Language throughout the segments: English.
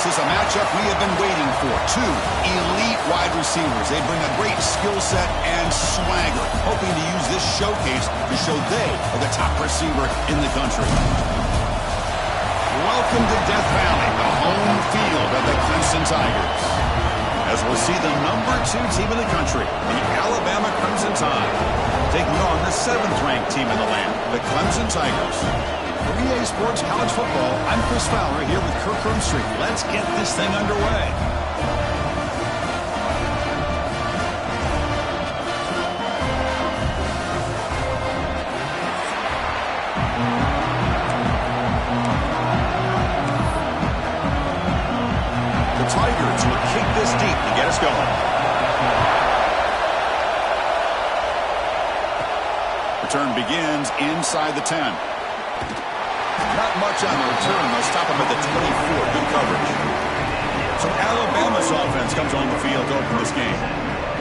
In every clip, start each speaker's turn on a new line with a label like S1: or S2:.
S1: This is a matchup we have been waiting for. Two elite wide receivers. They bring a great skill set and swagger, hoping to use this showcase to show they are the top receiver in the country. Welcome to Death Valley, the home field of the Clemson Tigers. As we'll see the #2 team in the country, the Alabama Crimson Tide, taking on the 7th-ranked team in the land, the Clemson Tigers. For EA Sports College Football, I'm Chris Fowler here with Kirk Roomstreet. Let's get this thing underway. The Tigers will kick this deep to get us going. Return begins inside the 10. Not much on the return. They'll stop him at the 24. Good coverage. So Alabama's offense comes on the field to open this game.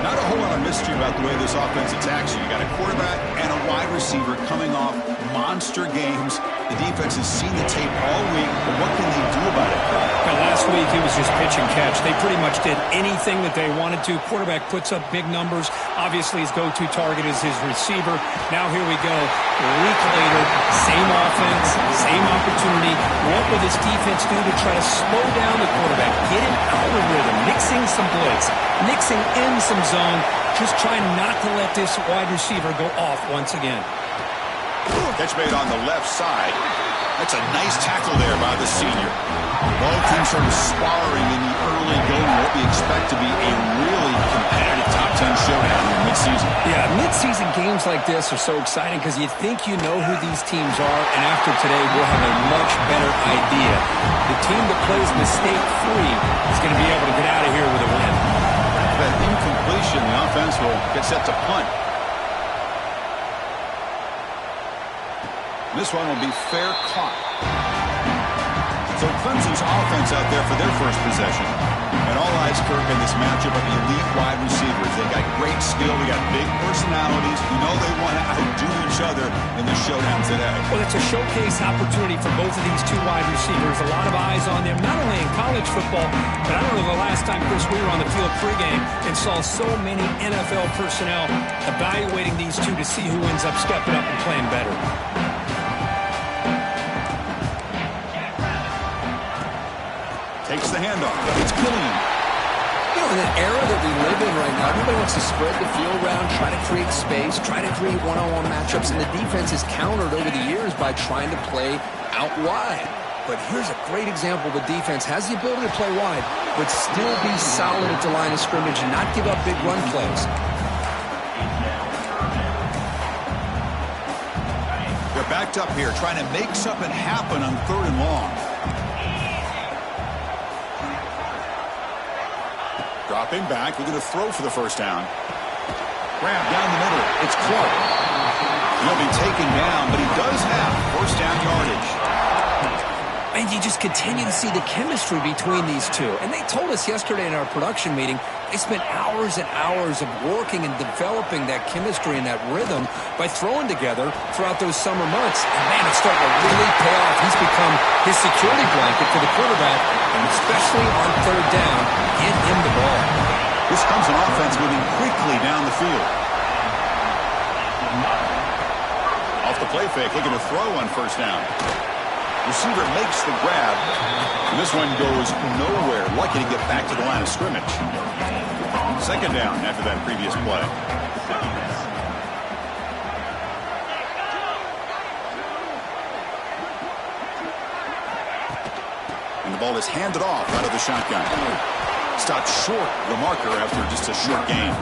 S1: Not a whole lot of mystery about the way this offense attacks you. You got a quarterback and a wide receiver coming off monster games. The defense has seen the tape all week, but what can they do about it?
S2: Well, last week it was just pitch and catch. They pretty much did anything that they wanted to. Quarterback puts up big numbers. Obviously his go-to target is his receiver. Now here we go. A week later, same offense, same opportunity. What will this defense do to try to slow down the quarterback, get him out of rhythm, mixing some blitz, mixing in some zone, just trying not to let this wide receiver go off once again.
S1: Catch made on the left side. That's a nice tackle there by the senior. Both teams sort of sparring in the early going. What we expect to be a really competitive top 10 showdown in mid-season.
S2: Yeah, mid-season games like this are so exciting because you think you know who these teams are, and after today we'll have a much better idea. The team that plays mistake-free is going to be able to get out of here with a win.
S1: That incompletion, the offense will get set to punt. This one will be fair caught. So Clemson's offense out there for their first possession. And all eyes, Kirk, in this matchup of elite wide receivers. They got great skill. They got big personalities. You know they want to outdo each other in this showdown today.
S2: Well, it's a showcase opportunity for both of these two wide receivers. A lot of eyes on them, not only in college football, but I don't know the last time, Chris, we were on the field pregame and saw so many NFL personnel evaluating these two to see who ends up stepping up and playing better.
S1: Takes the handoff. It's Killian.
S3: You know, in an era that we live in right now, everybody wants to spread the field around, try to create space, try to create one-on-one matchups, and the defense is countered over the years by trying to play out wide. But here's a great example. The defense has the ability to play wide, but still be solid at the line of scrimmage and not give up big run plays.
S1: They're backed up here, trying to make something happen on 3rd and long. Dropping back, looking to throw for the first down. Grab down the middle. It's Clark. He'll be taken down, but he does have first down yardage.
S3: And you just continue to see the chemistry between these two. And they told us yesterday in our production meeting, they spent hours and hours of working and developing that chemistry and that rhythm by throwing together throughout those summer months. And man, it's starting to really pay off. He's become his security blanket for the quarterback, and especially on 3rd down, get him the ball.
S1: This comes an offense moving quickly down the field. Off the play fake, looking to throw on first down. Receiver makes the grab, and this one goes nowhere. Lucky to get back to the line of scrimmage. 2nd down after that previous play. And the ball is handed off out of the shotgun. Stopped short of the marker after just a short gain.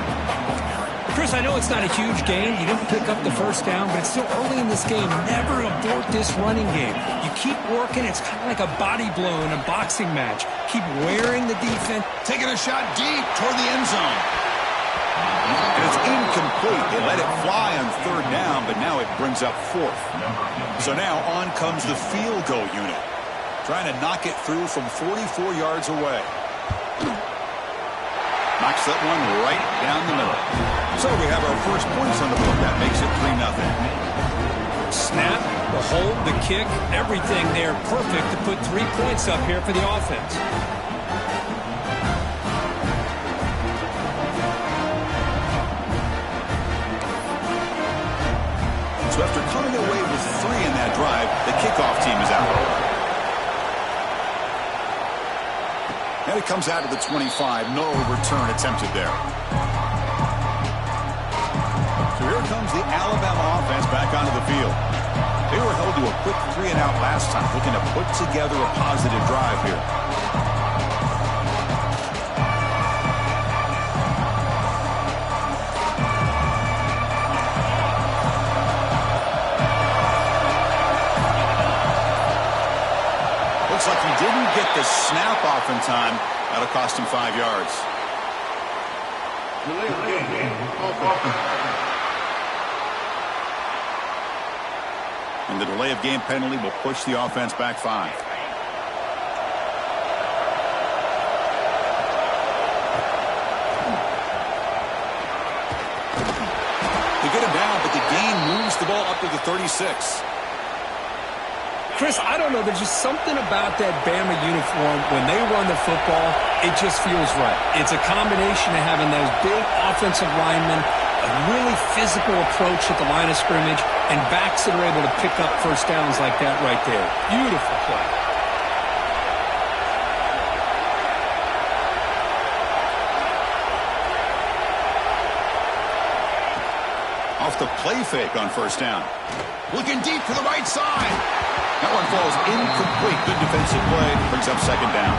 S2: Chris, I know it's not a huge game. You didn't pick up the first down, but it's still early in this game. Never abort this running game. You keep working. It's kind of like a body blow in a boxing match. Keep wearing the defense.
S1: Taking a shot deep toward the end zone. And it's incomplete. They let it fly on 3rd down, but now it brings up 4th. So now on comes the field goal unit, trying to knock it through from 44 yards away. Knocks that one right down the middle. So we have our first points on the board. That makes it 3-0.
S2: Snap. The hold, the kick, everything there perfect to put 3 points up here for the offense.
S1: So after coming away with 3 in that drive, the kickoff team is out. And it comes out of the 25. No return attempted there. So here comes the Alabama offense back onto the field. They were held to a quick 3-and-out last time, looking to put together a positive drive here. Looks like he didn't get the snap off in time. That'll cost him 5 yards. And the delay of game penalty will push the offense back 5. They get him down, but the gain moves the ball up to the 36.
S2: Chris, I don't know. There's just something about that Bama uniform. When they run the football, it just feels right. It's a combination of having those big offensive linemen, a really physical approach at the line of scrimmage, and backs that are able to pick up first downs like that right there. Beautiful play.
S1: Off the play fake on first down. Looking deep to the right side. That one falls incomplete. Good defensive play. Brings up second down.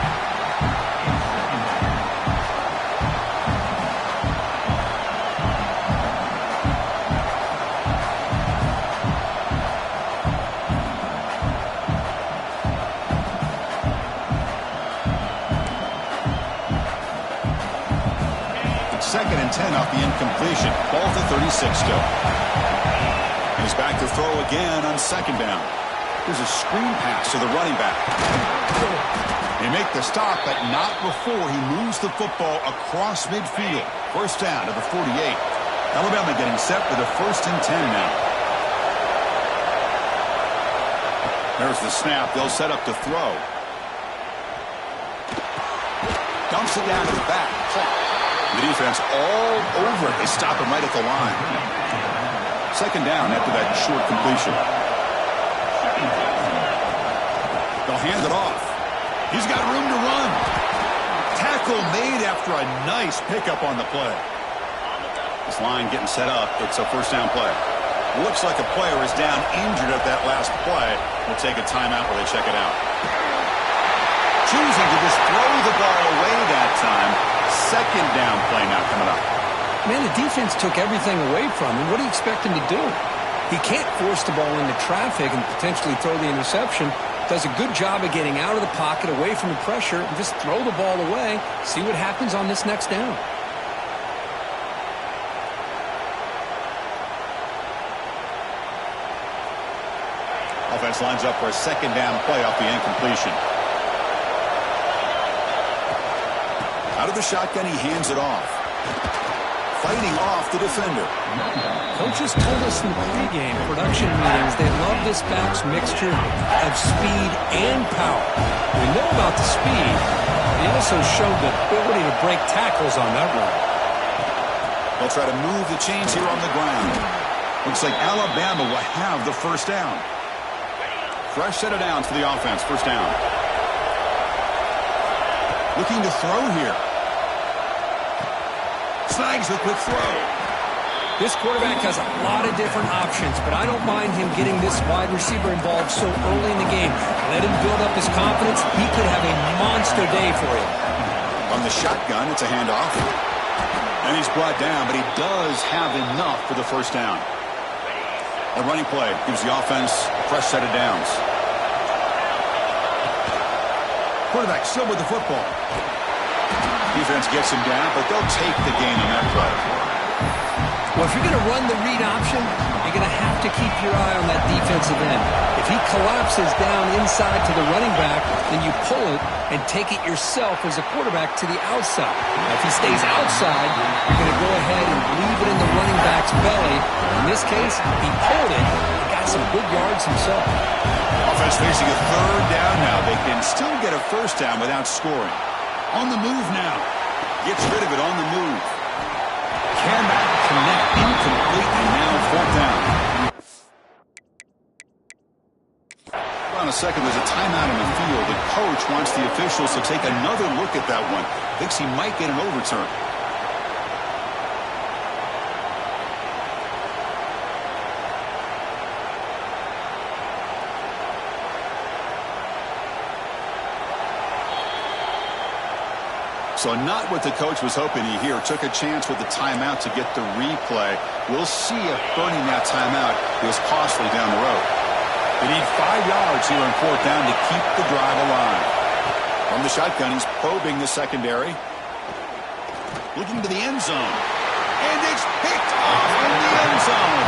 S1: Second and 10 off the incompletion. Ball to 36 still. He's back to throw again on second down. There's a screen pass to the running back. They make the stop, but not before he moves the football across midfield. First down to the 48. Alabama getting set with a 1st and 10 now. There's the snap. They'll set up to throw. Dumps it down to the back. The defense all over it. They stop him right at the line. Second down after that short completion. They'll hand it off. He's got room to run. Tackle made after a nice pickup on the play. This line getting set up. It's a first down play. Looks like a player is down injured at that last play. We'll take a timeout while they check it out. Choosing to just throw the ball away that time. Second down play now coming up.
S2: Man, the defense took everything away from him. What do you expect him to do? He can't force the ball into traffic and potentially throw the interception. Does a good job of getting out of the pocket, away from the pressure, and just throw the ball away. See what happens on this next down.
S1: Offense lines up for a second down play off the incompletion. Out of the shotgun, he hands it off. Fighting off the defender.
S2: Coaches told us in the pregame production meetings they love this back's mixture of speed and power. We know about the speed. He also showed the ability to break tackles on that run.
S1: They'll try to move the chains here on the ground. Looks like Alabama will have the first down. Fresh set of downs for the offense. First down. Looking to throw here. Snags the quick throw.
S2: This quarterback has a lot of different options, but I don't mind him getting this wide receiver involved so early in the game. Let him build up his confidence. He could have a monster day for you.
S1: On the shotgun, it's a handoff. And he's brought down, but he does have enough for the first down. A running play gives the offense a fresh set of downs. Quarterback still with the football. Defense gets him down, but they'll take the gain on that play.
S2: Well, if you're going to run the read option, you're going to have to keep your eye on that defensive end. If he collapses down inside to the running back, then you pull it and take it yourself as a quarterback to the outside. Now, if he stays outside, you're going to go ahead and leave it in the running back's belly. In this case, he pulled it and got
S3: some good yards himself.
S1: Offense facing a third down now. They can still get a first down without scoring. On the move now. Gets rid of it on the move. Cannot connect. Incomplete, and now fourth down. On a second, there's a timeout on the field. The coach wants the officials to take another look at that one. Thinks he might get an overturn. So not what the coach was hoping to hear. Took a chance with the timeout to get the replay. We'll see if burning that timeout is costly down the road. They need 5 yards here on fourth down to keep the drive alive. From the shotgun, he's probing the secondary. Looking to the end zone. And it's picked off in the end zone.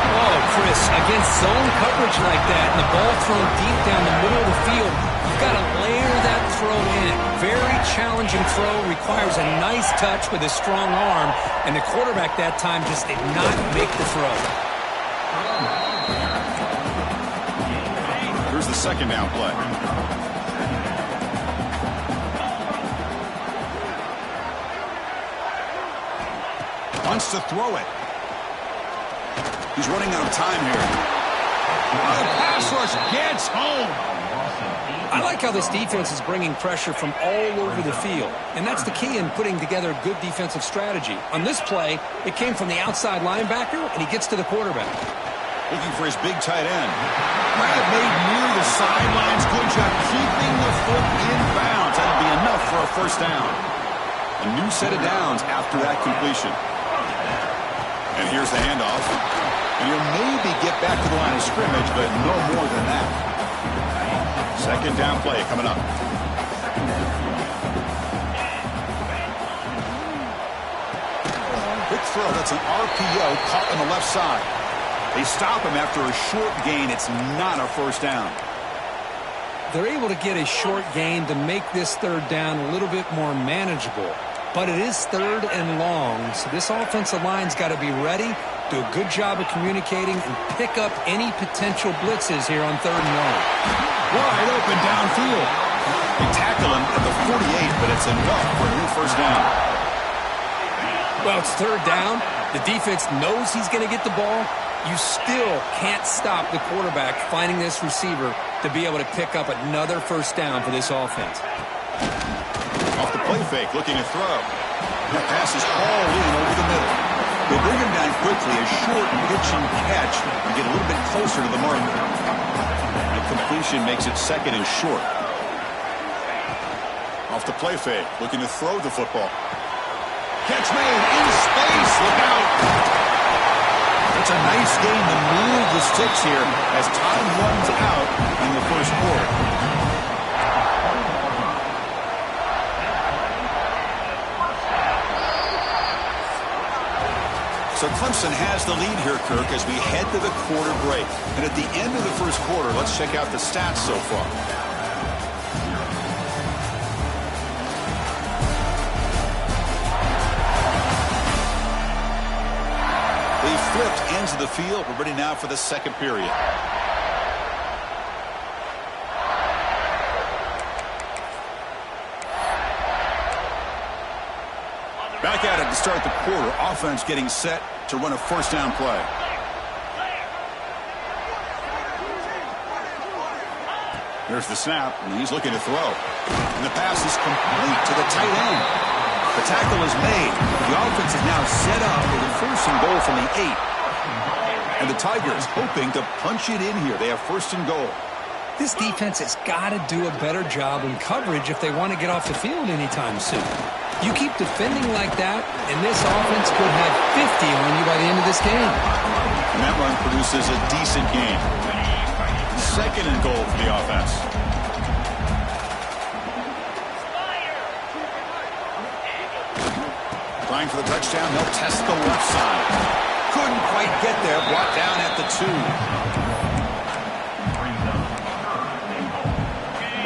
S3: Oh, Chris, against zone coverage like that and the ball thrown deep down the middle of the field, you've got to layer that throw in. Very challenging throw, requires a nice touch with a strong arm, and the quarterback that time just did not make the throw.
S1: Here's the second down play. Wants to throw it. He's running out of time here. Oh, the pass rush gets home.
S3: I like how this defense is bringing pressure from all over the field, and that's the key in putting together a good defensive strategy. On this play, it came from the outside linebacker, and he gets to the quarterback.
S1: Looking for his big tight end. Grab made near the sidelines. Good job keeping the foot in bounds. That'll be enough for a first down. A new set of downs after that completion. And here's the handoff. And he'll maybe get back to the line of scrimmage, but no more than that. Second down play coming up. Quick throw. That's an RPO caught on the left side. They stop him after a short gain. It's not a first down.
S3: They're able to get a short gain to make this third down a little bit more manageable. But it is third and long, so this offensive line's got to be ready, do a good job of communicating, and pick up any potential blitzes here on third and long.
S1: Wide open downfield. They tackle him at the 48, but it's enough for a new first down.
S3: Well, it's third down. The defense knows he's going to get the ball. You still can't stop the quarterback finding this receiver to be able to pick up another first down for this offense.
S1: Off the play fake, looking to throw. That pass is hauled in over the middle. They bring him down quickly, a short pitch and catch, and get a little bit closer to the marker. The completion makes it second and short. Off the play fake, looking to throw the football. Catch made in space, look out! It's a nice game to move the sticks here as time runs out in the first quarter. So Clemson has the lead here, Kirk, as we head to the quarter break. And at the end of the first quarter, let's check out the stats so far. They flipped ends of the field. We're ready now for the second period. Back at it to start the quarter. Offense getting set to run a first down play. There's the snap, and he's looking to throw. And the pass is complete to the tight end. The tackle is made. The offense is now set up with a first and goal from the 8. And the Tigers hoping to punch it in here. They have first and goal.
S3: This defense has got to do a better job in coverage if they want to get off the field anytime soon. You keep defending like that, and this offense could have 50 on you by the end of this game.
S1: And that run produces a decent gain. Second and goal for the offense. Trying for the touchdown. They'll test the left side. Couldn't quite get there. Brought down at the 2.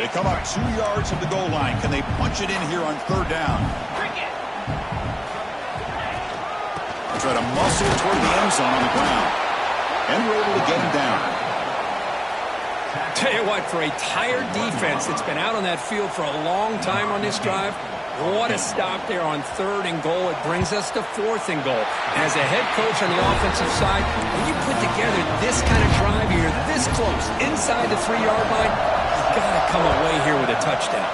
S1: They come up 2 yards of the goal line. Can they punch it in here on third down? Try to muscle toward the end zone on the ground. And we're able to get him down.
S2: Tell you what, for a tired defense that's been out on that field for a long time on this drive, what a stop there on 3rd and goal. It brings us to 4th and goal. As a head coach on the offensive side, when you put together this kind of drive here, this close, inside the 3-yard line, you've got to come away here with a touchdown.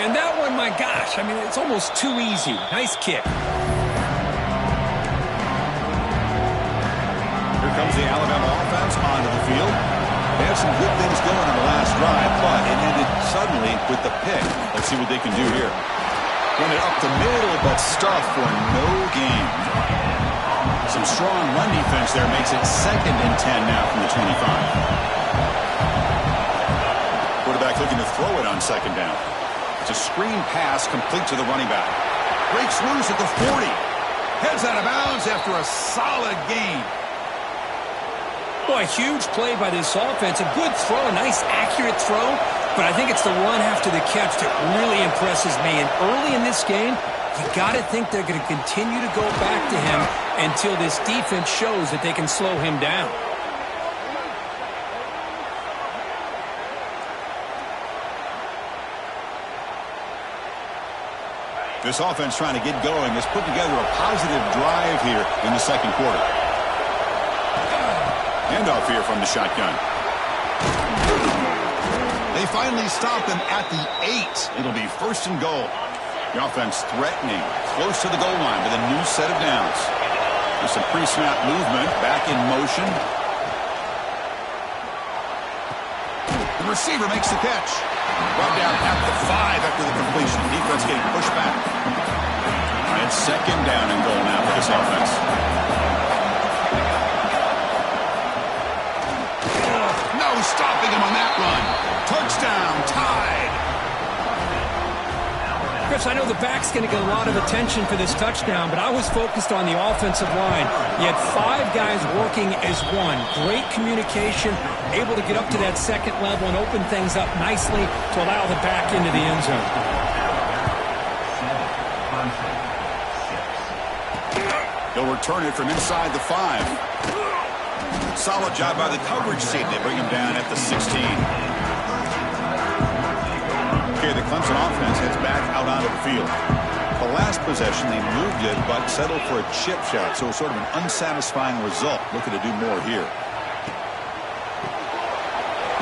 S2: And that one, my gosh, I mean, it's almost too easy. Nice kick.
S1: Here comes the Alabama offense onto the field. They had some good things going on the last drive, but it ended suddenly with the pick. Let's see what they can do here. Run it up the middle, but stuffed for no gain. Some strong run defense there makes it 2nd and 10 now from the 25. Quarterback looking to throw it on 2nd down. It's a screen pass complete to the running back. Breaks loose at the 40. Heads out of bounds after a solid gain.
S2: Boy, huge play by this offense. A good throw, a nice accurate throw. But I think it's the run after the catch that really impresses me. And early in this game, you got to think they're going to continue to go back to him until this defense shows that they can slow him down.
S1: This offense trying to get going has put together a positive drive here in the 2nd quarter. Handoff here from the shotgun. They finally stop him at the 8. It'll be 1st and goal. The offense threatening, close to the goal line with a new set of downs. There's some pre-snap movement, back in motion. The receiver makes the catch. Brought down at the 5 after the completion. Defense getting pushed back. And it's 2nd down and goal now for this offense. No stopping him on that run. Touchdown, tied.
S2: Chris, I know the back's going to get a lot of attention for this touchdown, but I was focused on the offensive line. You had 5 guys working as one. Great communication, able to get up to that 2nd level and open things up nicely to allow the back into the end zone.
S1: They'll return it from inside the 5. Solid job by the coverage team. They bring him down at the 16. Okay, the Clemson offense heads back out onto the field. The last possession, they moved it, but settled for a chip shot, so sort of an unsatisfying result. Looking to do more here.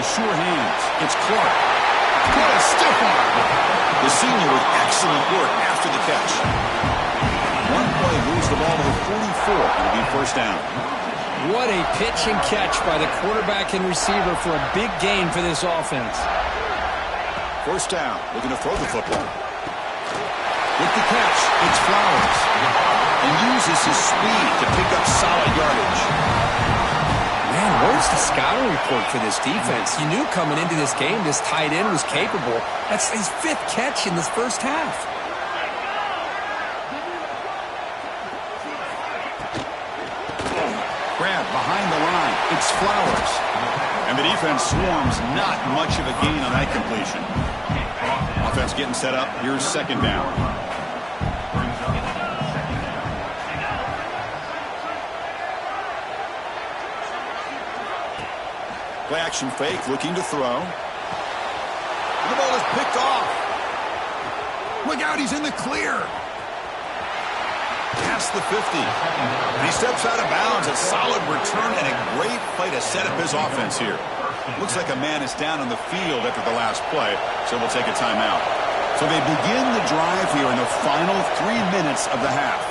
S1: The sure hands. It's Clark. What a stiff arm. The senior with excellent work after the catch. One play moves the ball to the 44. It'll be 1st down.
S2: What a pitch and catch by the quarterback and receiver for a big gain for this offense.
S1: 1st down, looking to throw the football. With the catch, it's Flowers. And uses his speed to pick up solid yardage.
S3: Man, where's the scouting report for this defense? You knew coming into this game this tight end was capable. That's his 5th catch in this first half.
S1: Grab behind the line. It's Flowers. And the defense swarms, not much of a gain on that completion. Offense getting set up. Here's 2nd down. Play action fake, looking to throw. And the ball is picked off. Look out, he's in the clear. Past the 50. He steps out of bounds. A solid return and a great play to set up his offense here. Looks like a man is down on the field after the last play, so we'll take a timeout. So they begin the drive here in the final 3 minutes of the half.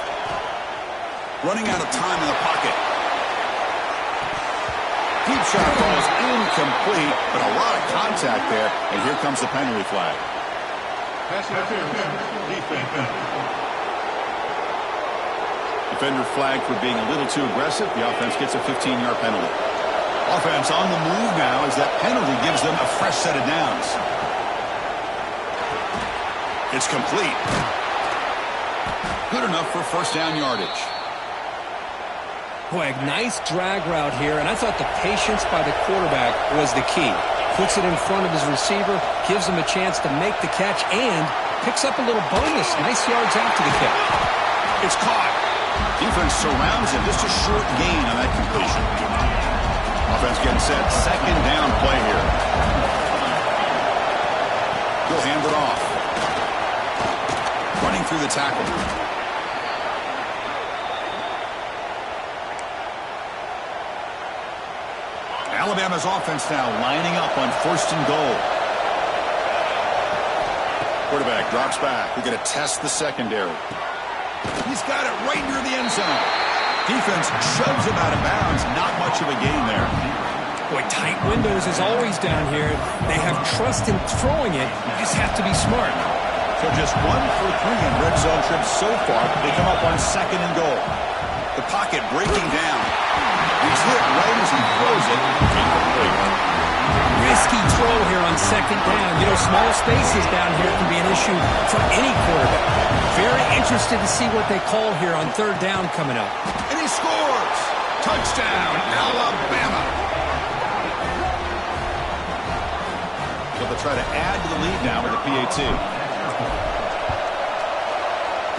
S1: Running out of time in the pocket. Deep shot falls incomplete, but a lot of contact there, and here comes the penalty flag. Defender flagged for being a little too aggressive. The offense gets a 15-yard penalty. Offense on the move now as that penalty gives them a fresh set of downs. It's complete. Good enough for 1st down yardage.
S2: Boy, a nice drag route here, and I thought the patience by the quarterback was the key. Puts it in front of his receiver, gives him a chance to make the catch, and picks up a little bonus. Nice yards after the catch.
S1: It's caught. Defense surrounds him. Just a short gain on that completion. Offense getting set. Second down play here. He'll hand it off. Running through the tackle. Alabama's offense now lining up on 1st and goal. Quarterback drops back. We're going to test the secondary. He's got it right near the end zone. Defense shoves him out of bounds. Not much of a gain there.
S2: Boy, tight windows is always down here. They have trust in throwing it. You just have to be smart.
S1: So just 1 for 3 in red zone trips so far. They come up on 2nd and goal. The pocket breaking down. He's hit right as he throws it. Incomplete.
S2: Risky throw here on 2nd down. You know, small spaces down here can be an issue for any quarterback. Very interested to see what they call here on 3rd down coming up.
S1: And he scores! Touchdown, Alabama! So they'll try to add to the lead now with the PAT.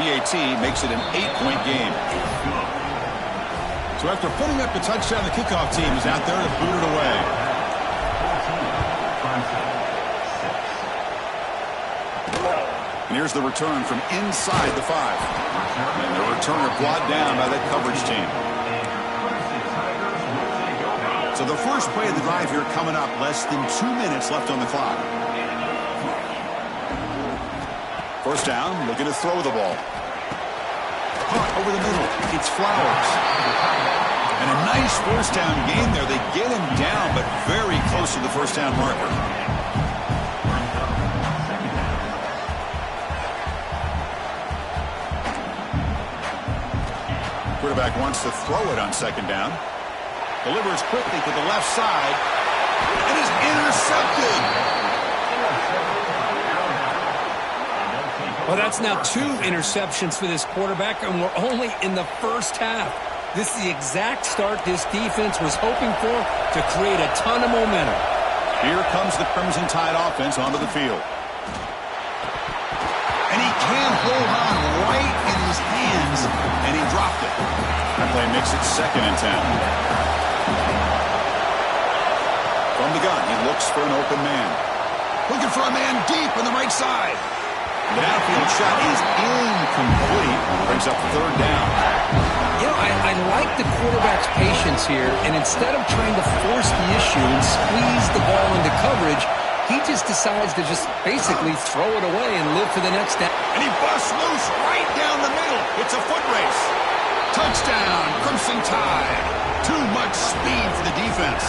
S1: PAT makes it an 8-point game. So after putting up the touchdown, the kickoff team is out there to boot it away. And here's the return from inside the 5. And the returner brought down by that coverage team. So the first play of the drive here coming up. Less than 2 minutes left on the clock. First down, looking to throw the ball. Caught over the middle. It's Flowers. And a nice first down gain there. They get him down, but very close to the first down marker. Quarterback wants to throw it on 2nd down. Delivers quickly to the left side. And is intercepted.
S2: Well, that's now 2 interceptions for this quarterback, and we're only in the first half. This is the exact start this defense was hoping for to create a ton of momentum.
S1: Here comes the Crimson Tide offense onto the field. And he can hold on right in his hands, and he dropped it. That play makes it 2nd and 10. From the gun, he looks for an open man. Looking for a man deep on the right side. The downfield shot is incomplete. Brings up 3rd down.
S3: You know, I like the quarterback's patience here, and instead of trying to force the issue and squeeze the ball into coverage, he just decides to just basically throw it away and live for the next down.
S1: And he busts loose right down the middle. It's a foot race. Touchdown, Crimson Tide. Too much speed for the defense.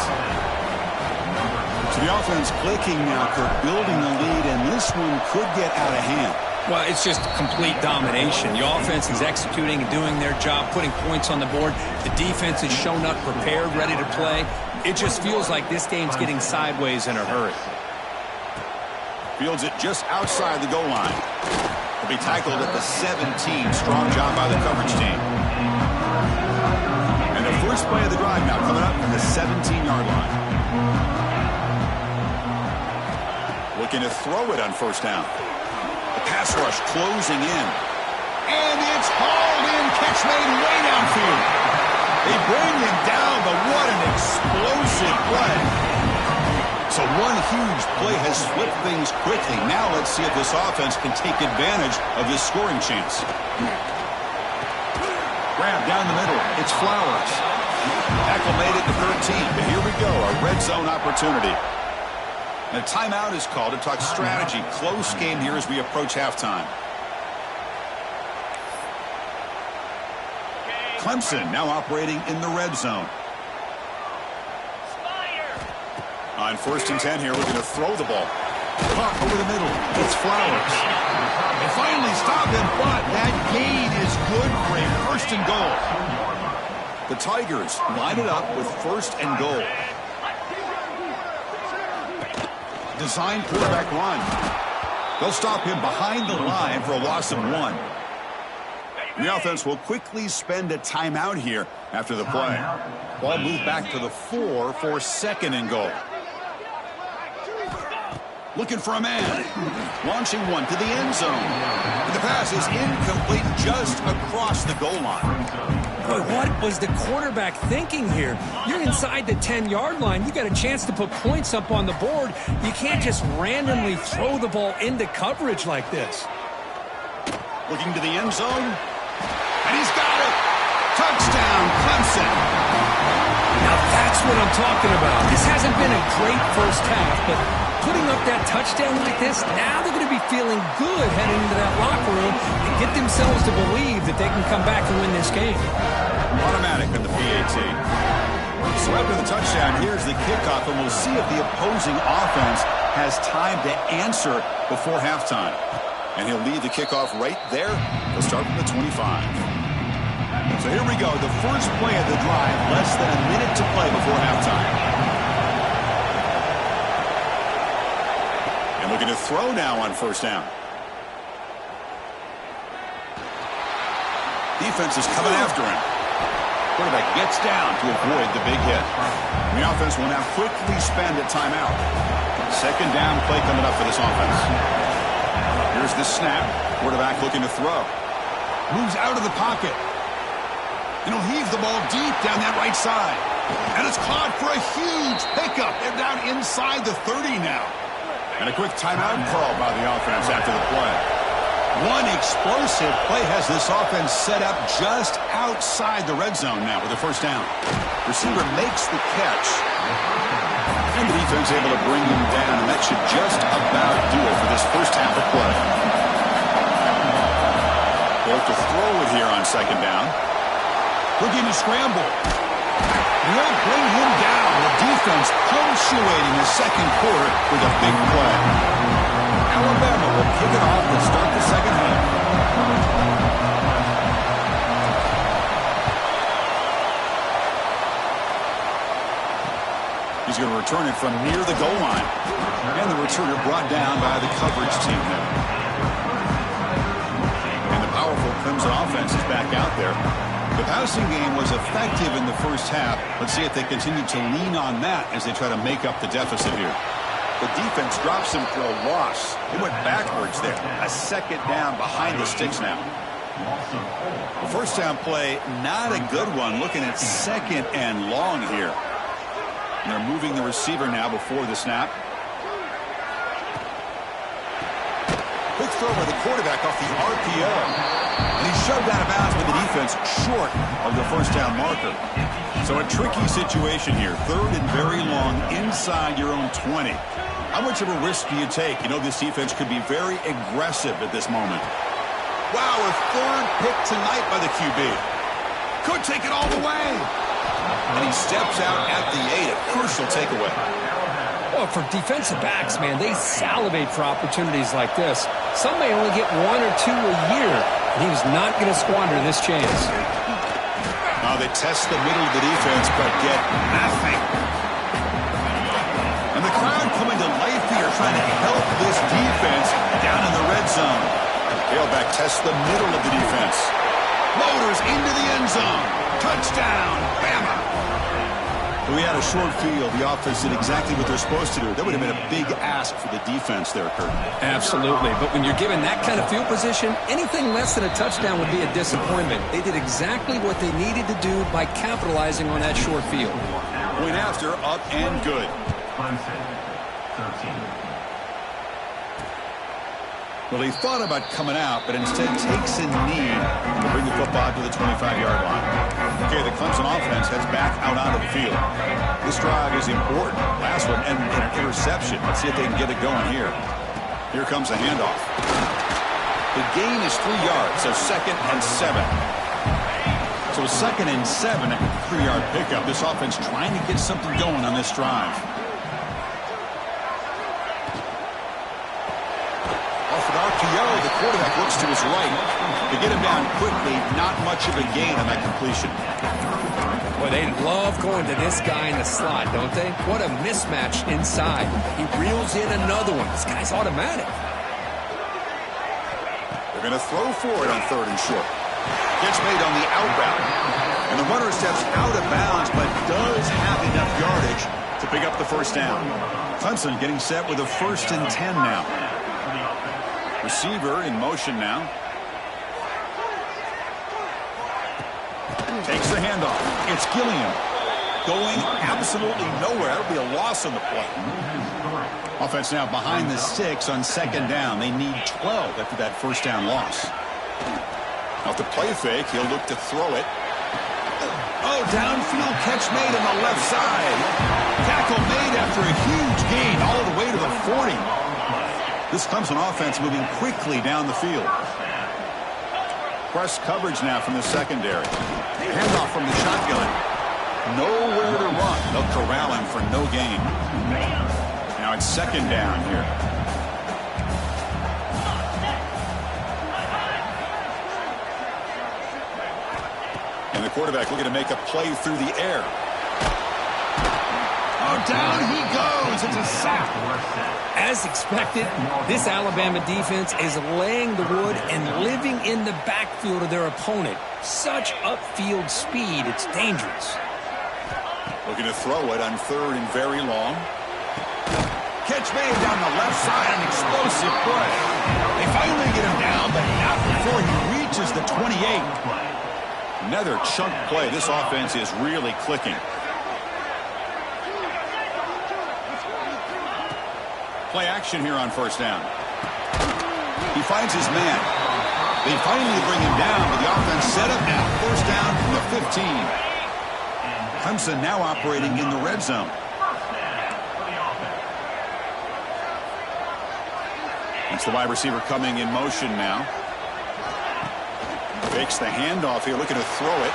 S1: So the offense clicking now, Kirk, building the lead, and this one could get out of hand.
S2: Well, it's just complete domination. The offense is executing and doing their job, putting points on the board. The defense is shown up, prepared, ready to play. It just feels like this game's getting sideways in a hurry.
S1: Fields it just outside the goal line. He'll be tackled at the 17. Strong job by the coverage team. And the first play of the drive now coming up from the 17-yard line. Looking to throw it on 1st down. The pass rush closing in. And it's hauled in. Catch made way downfield. They bring him down, but what an explosive play. So one huge play has flipped things quickly. Now let's see if this offense can take advantage of this scoring chance. Grab down the middle. It's Flowers. Tackle made it to 13. But here we go, a red zone opportunity. And a timeout is called to talk strategy. Close game here as we approach halftime. Clemson now operating in the red zone. On 1st and 10 here, looking to throw the ball. Pump over the middle. It's Flowers. They finally stop him, but that gain is good for a 1st and goal. The Tigers line it up with 1st and goal. Design quarterback run. They'll stop him behind the line for a loss of 1. The offense will quickly spend a timeout here after the play. Ball moved back to the 4 for 2nd and goal. Looking for a man. Launching one to the end zone. The pass is incomplete just across the goal line.
S2: Boy, what was the quarterback thinking here? You're inside the 10-yard line. You got a chance to put points up on the board. You can't just randomly throw the ball into coverage like this.
S1: Looking to the end zone. And he's got it. Touchdown, Clemson.
S2: Now that's what I'm talking about. This hasn't been a great first half, but putting up that touchdown like this, now they're going to be feeling good heading into that locker room and get themselves to believe that they can come back and win this game.
S1: Automatic at the PAT. So after the touchdown, here's the kickoff, and we'll see if the opposing offense has time to answer before halftime. And he'll lead the kickoff right there. He'll start from the 25. So here we go, the first play of the drive, less than a minute to play before halftime. And looking to throw now on first down. Defense is coming after him. Quarterback gets down to avoid the big hit. The offense will now quickly spend a timeout. Second down play coming up for this offense. Here's the snap. Quarterback looking to throw. Moves out of the pocket. And he'll heave the ball deep down that right side. And it's caught for a huge pickup. They're down inside the 30 now. And a quick timeout call by the offense after the play. One explosive play has this offense set up just outside the red zone now with a first down. Receiver makes the catch. And the defense able to bring him down. And that should just about do it for this first half of play. They'll have to throw it here on second down. Looking to scramble. They'll bring him down. The defense punctuating the second quarter with a big play. Alabama will kick it off to start the second half. He's going to return it from near the goal line. And the returner brought down by the coverage team there. And the powerful Clemson offense is back out there. The passing game was effective in the first half. Let's see if they continue to lean on that as they try to make up the deficit here. The defense drops him for a loss. They went backwards there. A second down behind the sticks now. The first down play, not a good one. Looking at second and long here. And they're moving the receiver now before the snap. Quick throw by the quarterback off the RPO. And he shoved out of bounds with the defense short of the first down marker. So a tricky situation here. Third and very long inside your own 20. How much of a risk do you take? You know this defense could be very aggressive at this moment. Wow, a third pick tonight by the QB. Could take it all the way. And he steps out at the 8. A crucial takeaway.
S2: Well, for defensive backs, man, they salivate for opportunities like this. Some may only get one or two a year. And he was not going to squander this chance.
S1: Now they test the middle of the defense, but get nothing. And the crowd coming to life here, trying to help this defense down in the red zone. Tailback tests the middle of the defense. Motors into the end zone. Touchdown, Bama. We had a short field. The offense did exactly what they're supposed to do. That would have been a big ask for the defense there, Kurt.
S2: Absolutely. But when you're given that kind of field position, anything less than a touchdown would be a disappointment. They did exactly what they needed to do by capitalizing on that short field.
S1: Point after, up and good. Well, he thought about coming out, but instead takes a knee to bring the football to the 25-yard line. Okay, the Clemson offense heads back out onto the field. This drive is important. Last one ended in an interception. Let's see if they can get it going here. Here comes the handoff. The gain is 3 yards, so second and 7. So second and 7, a 3-yard pickup. This offense trying to get something going on this drive. RPO, the quarterback looks to his right. To get him down quickly, not much of a gain on that completion.
S3: Well, they love going to this guy in the slot, don't they? What a mismatch inside. He reels in another one. This guy's automatic.
S1: They're going to throw for it on third and short. Gets made on the out route. And the runner steps out of bounds, but does have enough yardage to pick up the first down. Clemson getting set with a 1st and 10 now. Receiver in motion now. Takes the handoff. It's Gilliam going absolutely nowhere. That'll be a loss on the play. Offense now behind the 6 on 2nd down. They need 12 after that first down loss. Off the play fake, he'll look to throw it. Oh, downfield catch made on the left side. Tackle made after a huge gain all the way to the 40. This Clemson offense moving quickly down the field. Press coverage now from the secondary. Handoff from the shotgun. Nowhere to run. They'll corral him for no gain. Now it's 2nd down here. And the quarterback looking to make a play through the air. Oh, down he goes. It's a sack.
S3: As expected, this Alabama defense is laying the wood and living in the backfield of their opponent. Such upfield speed, it's dangerous.
S1: Looking to throw it on 3rd and very long. Catch made down the left side, an explosive play. They finally get him down, but not before he reaches the 28. Another chunk play. This offense is really clicking. Play action here on 1st down. He finds his man. They finally bring him down, but the offense set up now. 1st down from the 15. Clemson now operating in the red zone. That's the wide receiver coming in motion now. Fakes the handoff here, looking to throw it.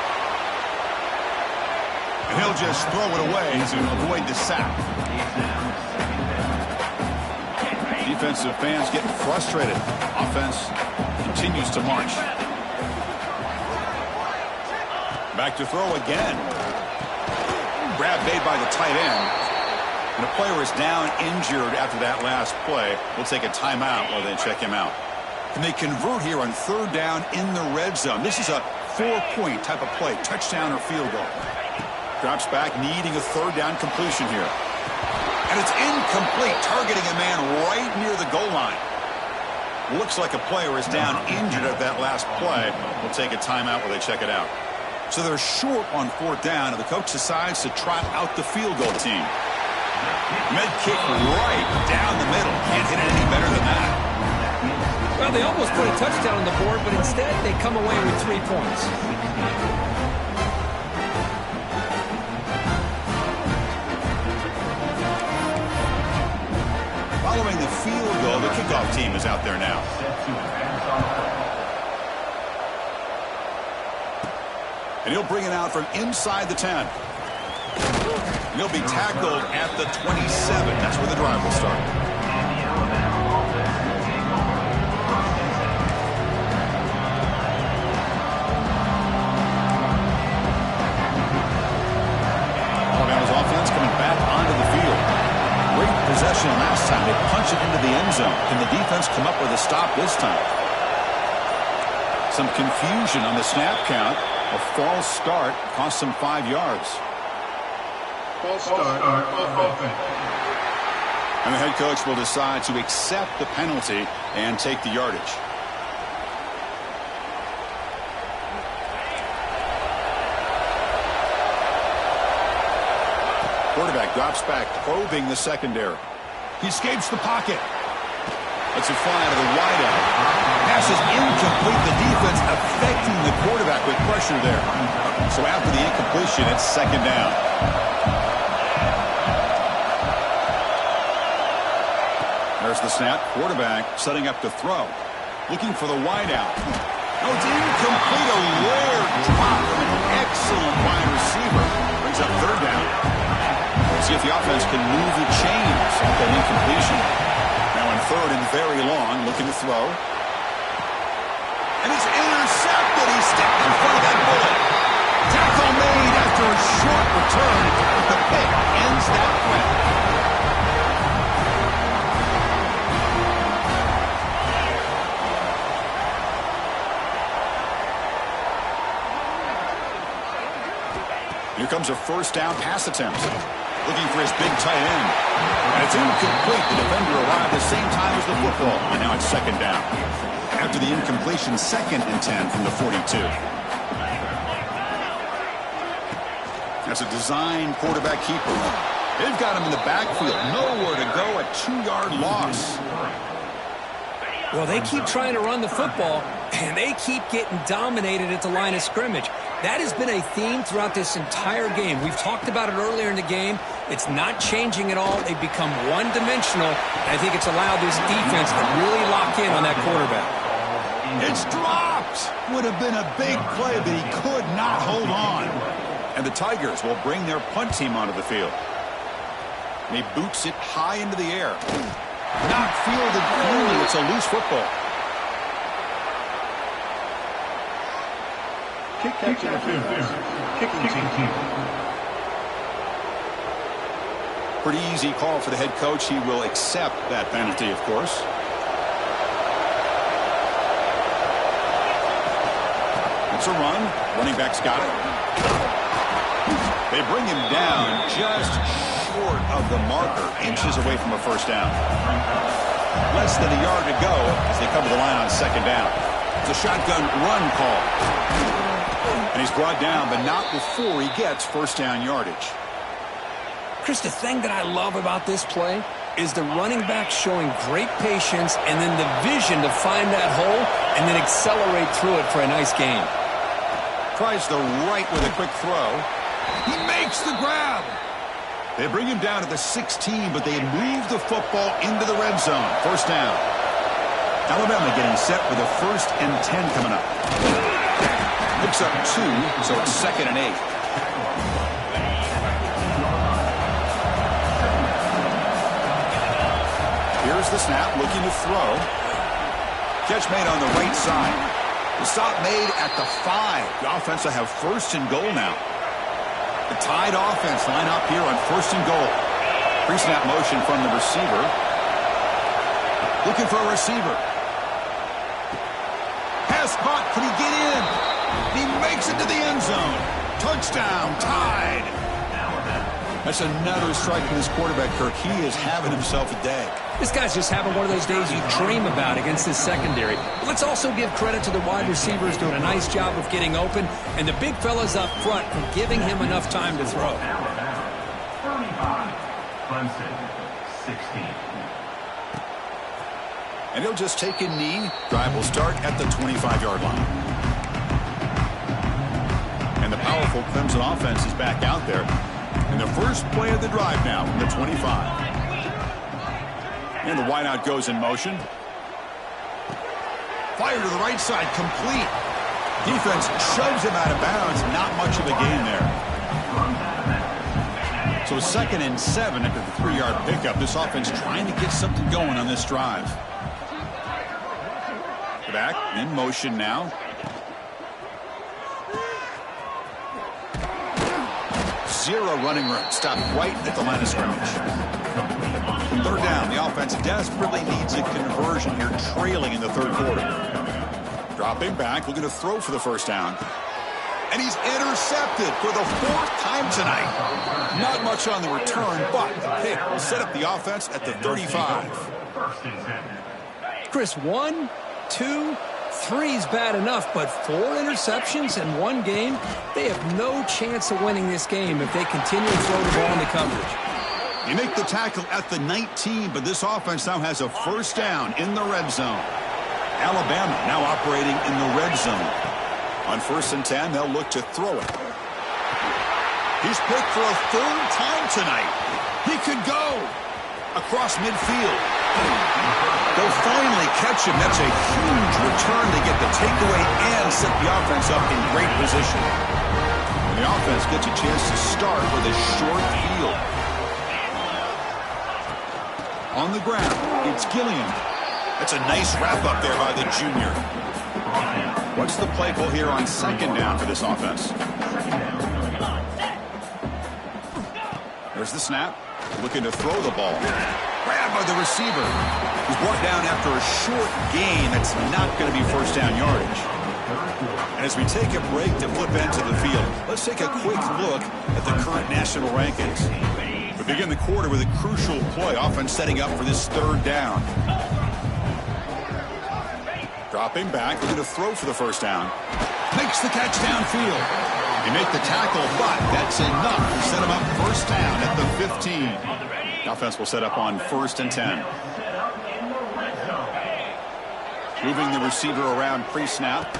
S1: And he'll just throw it away to avoid the sack. Defensive fans getting frustrated. Offense continues to march. Back to throw again. Grab made by the tight end. And the player is down injured after that last play. We'll take a timeout while they check him out. And they convert here on 3rd down in the red zone. This is a 4-point type of play. Touchdown or field goal. Drops back, needing a 3rd down completion here. And it's incomplete, targeting a man right near the goal line. Looks like a player is down injured at that last play. We'll take a timeout while they check it out. So they're short on 4th down, and the coach decides to trot out the field goal team. Med kick right down the middle. Can't hit it any better than that.
S3: Well, they almost put a touchdown on the board, but instead they come away with 3 points.
S1: Following the field goal, the kickoff team is out there now. And he'll bring it out from inside the 10. And he'll be tackled at the 27. That's where the drive will start. Alabama's offense coming back onto the field. Great possession last time. They punch it into the end zone. Can the defense come up with a stop this time? Some confusion on the snap count. A false start cost them 5 yards.
S4: False start, offense.
S1: And the head coach will decide to accept the penalty and take the yardage. Quarterback drops back, probing the secondary. He escapes the pocket. Lets it fly out of the wideout. Pass is incomplete. The defense affecting the quarterback with pressure there. So after the incompletion, it's 2nd down. There's the snap. Quarterback setting up to throw. Looking for the wideout. Oh, it's incomplete. A rare drop from an excellent wide receiver. Brings up 3rd down. See if the offense can move the chains off that incompletion. Now in 3rd and very long, looking to throw. And it's intercepted. He stepped in front of that bullet. Tackle made after a short return. The pick ends that play. Here comes a 1st down pass attempt. Looking for his big tight end. And it's incomplete. The defender arrived the same time as the football. And now it's second down. After the incompletion, 2nd and 10 from the 42. That's a design quarterback keeper. They've got him in the backfield. Nowhere to go. A 2-yard loss.
S2: Well, they keep trying to run the football, and they keep getting dominated at the line of scrimmage. That has been a theme throughout this entire game. We've talked about it earlier in the game. It's not changing at all. They've become one-dimensional, and I think it's allowed this defense to really lock in on that quarterback.
S1: It's dropped. Would have been a big play, but he could not hold on. And the Tigers will bring their punt team onto the field. And he boots it high into the air. Not fielded cleanly. It's a loose football.
S4: Kick catch interference. Kicking team.
S1: Pretty easy call for the head coach. He will accept that penalty, of course. It's a run. Running back's got it. They bring him down just short of the marker, inches away from a first down. Less than a yard to go as they come to the line on second down. It's a shotgun run call. And he's brought down, but not before he gets first down yardage.
S2: Chris, the thing that I love about this play is the running back showing great patience and then the vision to find that hole and then accelerate through it for a nice gain.
S1: Tries the right with a quick throw. He makes the grab. They bring him down to the 16, but they move the football into the red zone. First down. Alabama getting set for the 1st and 10 coming up. Picks up 2, so it's 2nd and 8. Here's the snap, looking to throw. Catch made on the right side. The stop made at the 5. The offense will have 1st and goal now. The tied offense line up here on 1st and goal. Pre-snap motion from the receiver. Looking for a receiver. Pass caught. Can he get in? He makes it to the end zone. Touchdown. Tied. That's another strike from this quarterback, Kirk. He is having himself a day.
S2: This guy's just having one of those days you dream about against this secondary. But let's also give credit to the wide receivers doing a nice job of getting open, and the big fellas up front for giving him enough time to throw.
S4: 35, Clemson, 16.
S1: And he'll just take a knee. Drive will start at the 25-yard line. And the powerful Clemson offense is back out there. And the first play of the drive now from the 25. And the wideout goes in motion. Fire to the right side, complete. Defense shoves him out of bounds. Not much of a gain there. So 2nd and 7 after the 3-yard pickup. This offense trying to get something going on this drive. Back in motion now. Zero running room. Stopped right at the line of scrimmage. 3rd down. The offense desperately needs a conversion here, trailing in the 3rd quarter. Dropping back, looking to throw for the first down. And he's intercepted for the 4th time tonight. Not much on the return, but the pick will set up the offense at the 35.
S2: Chris, 1, 2, 3 is bad enough, but 4 interceptions in one game, they have no chance of winning this game if they continue to throw the ball into coverage.
S1: You make the tackle at the 19, but this offense now has a first down in the red zone. Alabama now operating in the red zone. On 1st and 10, they'll look to throw it. He's picked for a 3rd time tonight. He could go across midfield. They'll finally catch him. That's a huge return to get the takeaway and set the offense up in great position. And the offense gets a chance to start with a short field. On the ground, it's Gilliam. That's a nice wrap up there by the junior. What's the play call here on 2nd down for this offense? There's the snap. Looking to throw the ball. Grab by the receiver. He's brought down after a short gain. That's not going to be first down yardage. And as we take a break to flip into the field, let's take a quick look at the current national rankings. We begin the quarter with a crucial play. Offense setting up for this third down. Dropping back, looking to throw for the first down. Makes the catch downfield. They make the tackle, but that's enough to set him up first down at the 15. The offense will set up on 1st and 10. Moving the receiver around pre-snap.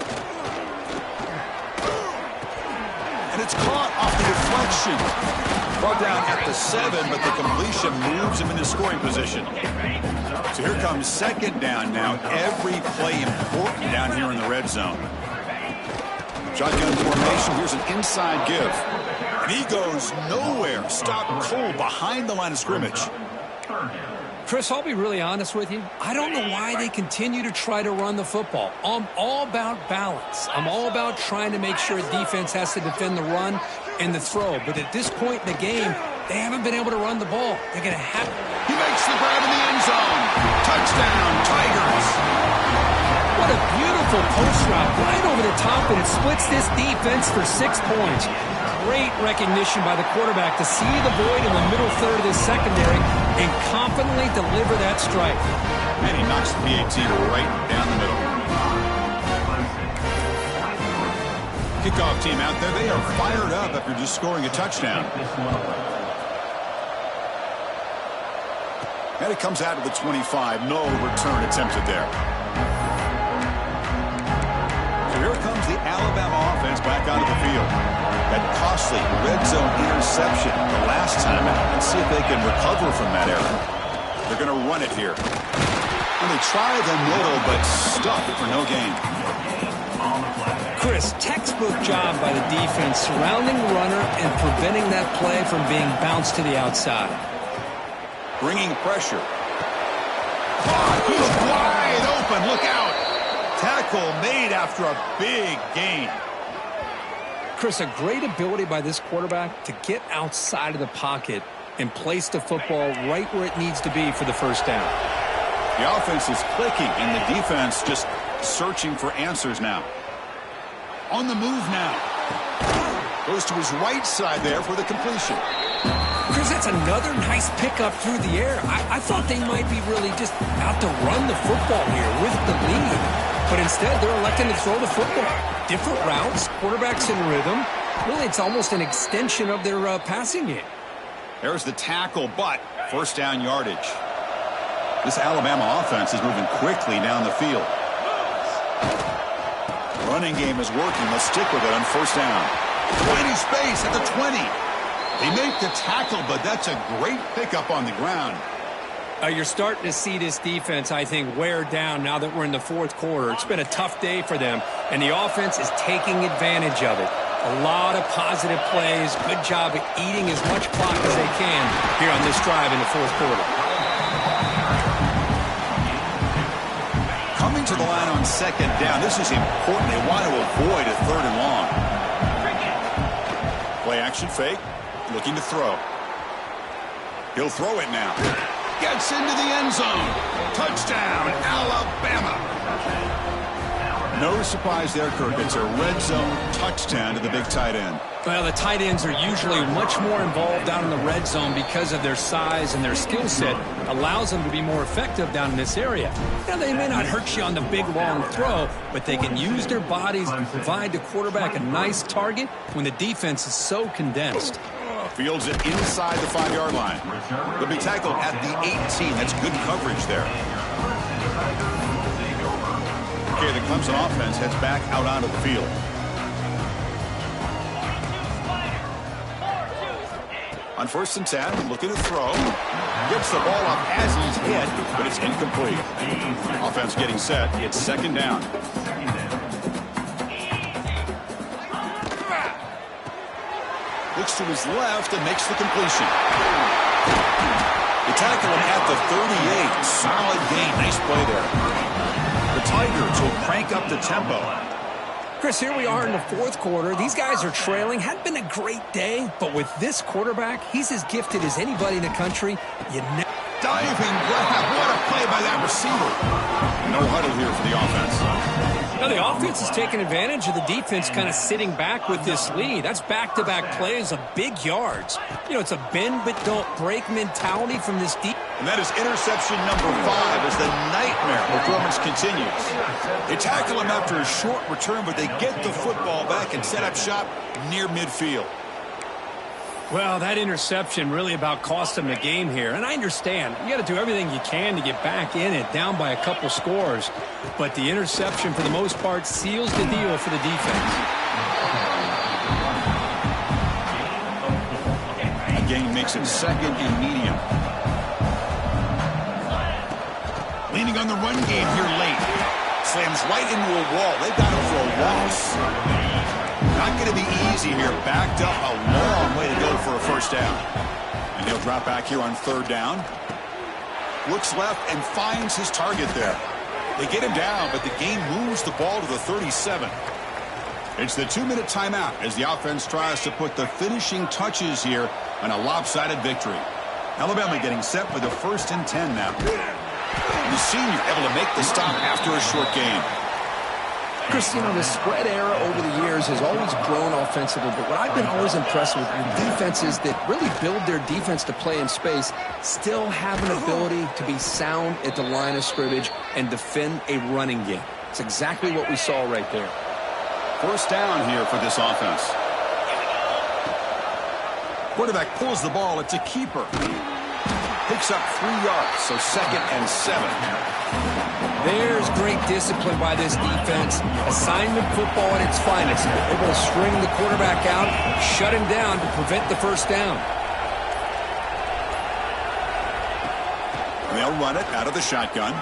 S1: And it's caught off the deflection. Brought down at the 7, but the completion moves him into scoring position. So here comes 2nd down now. Every play important down here in the red zone. Shotgun formation. Here's an inside give. And he goes nowhere. Stop cold behind the line of scrimmage.
S3: Chris, I'll be really honest with you. I don't know why they continue to try to run the football. I'm all about balance. I'm all about trying to make sure a defense has to defend the run and the throw. But at this point in the game, they haven't been able to run the ball. They're going to have...
S1: He makes the grab in the end zone. Touchdown, Tigers.
S3: What a beautiful post route right over the top, and it splits this defense for 6 points. Great recognition by the quarterback to see the void in the middle third of this secondary and confidently deliver that strike.
S1: And he knocks the PAT right down the middle. Kickoff team out there, they are fired up after just scoring a touchdown. And it comes out to the 25. No return attempted there. So here comes the Alabama offense back onto the field. That costly red zone interception the last time out. Let's see if they can recover from that error. They're going to run it here. And they try the middle, but stuck for no gain.
S3: Chris, textbook job by the defense surrounding the runner and preventing that play from being bounced to the outside.
S1: Bringing pressure. He's wide open. Look out. Tackle made after a big gain.
S3: Chris, a great ability by this quarterback to get outside of the pocket and place the football right where it needs to be for the first down.
S1: The offense is clicking, and the defense just searching for answers now. On the move now. Goes to his right side there for the completion.
S3: Chris, that's another nice pickup through the air. I thought they might be really just out to run the football here with the lead. But instead, they're electing to throw the football. Different routes, quarterbacks in rhythm. Really, it's almost an extension of their passing game.
S1: There's the tackle, but first down yardage. This Alabama offense is moving quickly down the field. Running game is working. Let's stick with it on first down. Tiny space at the 20. They make the tackle, but that's a great pickup on the ground.
S3: You're starting to see this defense, I think, wear down now that we're in the fourth quarter. It's been a tough day for them, and the offense is taking advantage of it. A lot of positive plays. Good job of eating as much clock as they can here on this drive in the fourth quarter.
S1: Coming to the line on second down. This is important. They want to avoid a third and long. Play action fake. Looking to throw. He'll throw it now. Gets into the end zone. Touchdown, Alabama. No surprise there, Kirk. It's a red zone touchdown to the big tight end.
S3: Well, the tight ends are usually much more involved down in the red zone because of their size and their skill set. Allows them to be more effective down in this area. Now, they may not hurt you on the big, long throw, but they can use their bodies to provide the quarterback a nice target when the defense is so condensed.
S1: Fields it inside the 5-yard line. They'll be tackled at the 18. That's good coverage there. Okay, the Clemson offense heads back out onto the field. On first and 10, looking to throw. Gets the ball up as he's hit, but it's incomplete. Offense getting set. It's second down. Looks to his left and makes the completion. They tackle him at the 38. Solid gain. Nice play there. The Tigers will crank up the tempo.
S3: Chris, here we are in the fourth quarter. These guys are trailing. Hadn't been a great day, but with this quarterback, he's as gifted as anybody in the country.
S1: Diving grab. What a play by that receiver. No huddle here for the offense.
S2: Now, the offense is taking advantage of the defense kind of sitting back with this lead. That's back-to-back plays of big yards. You know, it's a bend but don't break mentality from this defense.
S1: And that is interception number 5 as the nightmare performance continues. They tackle him after a short return, but they get the football back and set up shop near midfield.
S2: Well, that interception really about cost them the game here. And I understand. You got to do everything you can to get back in it, down by a couple scores. But the interception, for the most part, seals the deal for the defense.
S1: The gain makes it 2nd and medium. Leaning on the run game here late. Slams right into a wall. They've got him for a loss. Not going to be easy here. Backed up a long way to go for a first down. And he'll drop back here on 3rd down. Looks left and finds his target there. They get him down, but the game moves the ball to the 37. It's the 2-minute timeout as the offense tries to put the finishing touches here on a lopsided victory. Alabama getting set for the 1st and 10 now. And the senior able to make the stop after a short game.
S3: Chris, you know, the spread era over the years has always grown offensively, but what I've been always impressed with defenses that really build their defense to play in space still have an ability to be sound at the line of scrimmage and defend a running game. It's exactly what we saw right there.
S1: First down here for this offense. Quarterback pulls the ball. It's a keeper. Picks up 3 yards, so 2nd and 7.
S3: There's great discipline by this defense. Assignment football at its finest. They're able to string the quarterback out, shut him down to prevent the first down.
S1: They'll run it out of the shotgun.